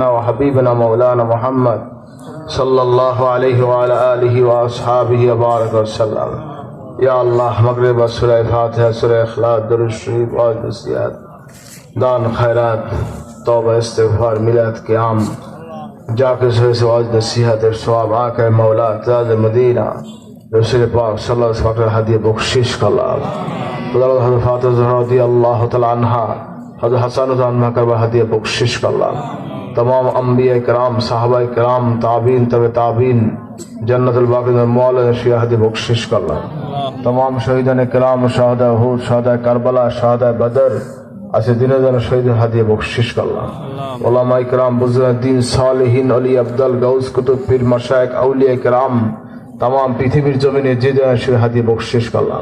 وحبيبنا مولانا محمد صلى الله عليه وعلى آله وأصحابه وبارك وسلم. يا الله مغرب سورة فاتحة سورة إخلاص درود شريف واج نصيحت दान खैरात तौबा इस्तिग़फ़ार मिलाद क़याम जाके से वाज नसीहत और सवाब आके मौला ताज मदीना रसूल पाक सल्लल्लाहु अलैहि वसल्लम हदिया बख्शिश कल्ला हज़रत फातिमा ज़हरा रज़ियल्लाहु तआला अन्हा हज़रत हसन अन्हा का हदिया बख्शिश कल्ला तमाम अंबिया किराम सहाबा किराम ताबीन तबे ताबीन जन्नतुल बाक़ी में मौला नशिया हदिया बख्शिश कल्ला तमाम शहीदान किराम शहादा उहुद शहादा करबला शहादा बदर ऐसे दिनों दिन शहीद हदिया बख्शिश कल्ला उलमा इकराम बुजुर्ग दीन सालिहीन अली अब्दल गौस कुतुब पीर मशाइख औलिया किराम तमाम पृथ्वीर जमीने जे जन शहीद हदिया बख्शिश कल्ला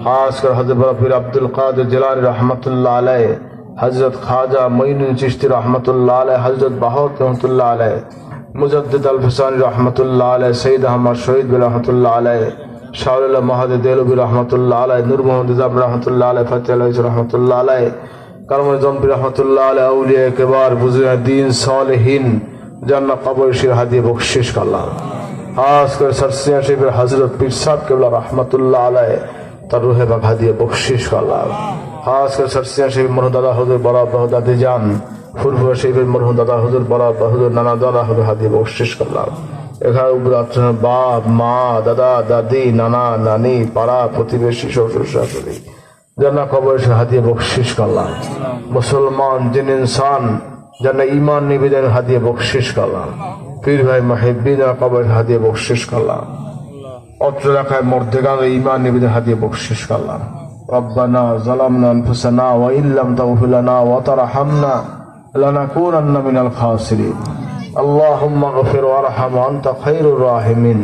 खासकर हजरत पीर अब्दुल कादिर जिलानी रहमतुल्लाह अलैह हजरत ख्वाजा मोइनुद्दीन चिश्ती रहमतुल्लाह अलैह हजरत बहाउद्दीन रहमतुल्लाह अलैह मुजद्दिद अल-फसानी रहमतुल्लाह अलैह सैयद अहमद शहीद रहमतुल्लाह अलैह शाहुल महद देलवी रहमतुल्लाह अलैह नूर मोहम्मद निजाम रहमतुल्लाह अलैह फतेह अलैह रहमतुल्लाह अलैह करम जम्पी रहमतुल्लाह अलैह औलिया किबार बुजुर्ग दीन सालिहीन जन्नत कब्र शरीफ हदिया बख्शिश कल्ला खासकर सरसिया शरीफ हजरत पीर साहब क़िबला रहमतुल्लाह अलैह तर रूह पाक हदिया बख्शिश कल्ला खासकर सरसिया शरीफ मरहूम दादा हुजूर बड़ा बहु दादी जान फुरफुरा शरीफ मरहूम दादा हुजूर बड़ा बहु नाना दादा हुजूर हदिया बख्शिश कल्ला এখানে বাপ মা দাদা দাদি নানা নানি পাড়া প্রতিবেশী শ্বশুর শাশুড়ি জান্নাত কবর হাদিয়া বখশিশ করলাম মুসলমান জিন ইনসান জান্নাত ঈমান নিবেদন হাদিয়া বখশিশ করলাম পীর ভাই মুহিব্বিন কবর হাদিয়া বখশিশ করলাম অত্র এলাকায় মর্দেগান ঈমান নিবেদন হাদিয়া বখশিশ করলাম রব্বানা যালামনা আনফুসানা ওয়া ইল্লাম তাগফির লানা ওয়া তারহামনা লানাকুনান্না মিনাল খাসিরিন अल्लाहुम्मा गफिर वरहम अंत खैरुर राहिमीन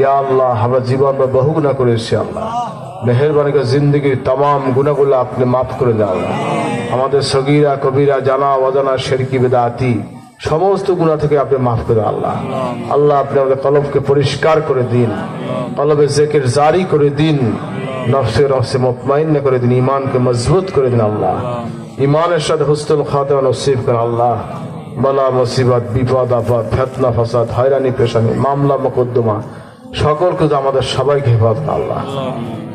या अल्लाह हमरा जीवन में बहु गुनाह করেছি আল্লাহ মেহেরবানি করে জিন্দেগীর तमाम গুনাহগুলো আপনি maaf করে দাও আমাদের সগীরা কবিরা জানা অজানা শিরকি বিদআতি সমস্ত গুনাহ থেকে আপনি maaf করে দাও আল্লাহ আল্লাহ আপনি আমাদের কলবকে পরিষ্কার করে দিন কলবে জিকির জারি করে দিন নফসে মুতমাইন্না করে দিন ঈমানকে মজবুত করে দিন আল্লাহ ঈমানের সাথে হুসনুল খাতিমা নসিব করেন আল্লাহ बला मुसीबत विपद आपद फितना फसाद हैरानी पेशानी मामला मुकद्दमा সকল কিছু আমাদের সবাইকে হেফাজত আল্লাহ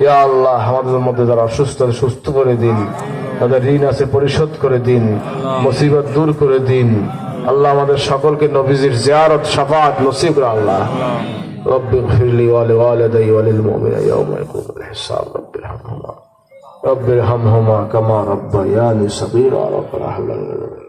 ইয়া আল্লাহ আমাদের মধ্যে যারা অসুস্থ সুস্থ করে দিন তাদের ঋণ আছে পরিশোধ করে দিন মুসিবত দূর করে দিন আল্লাহ আমাদের সকলকে নবীজির জিয়ারত শাফাআত নসিব করে আল্লাহ রব্বি গফিরলি ওয়া লিওয়ালিদাই ওয়া লিল মুমিনিনা ইয়াওমা ইয়াকুমুল হিসাব রব্বিরহামহুমা কামা রাব্বায়ানি সগীরা রব্বানা হাব লানা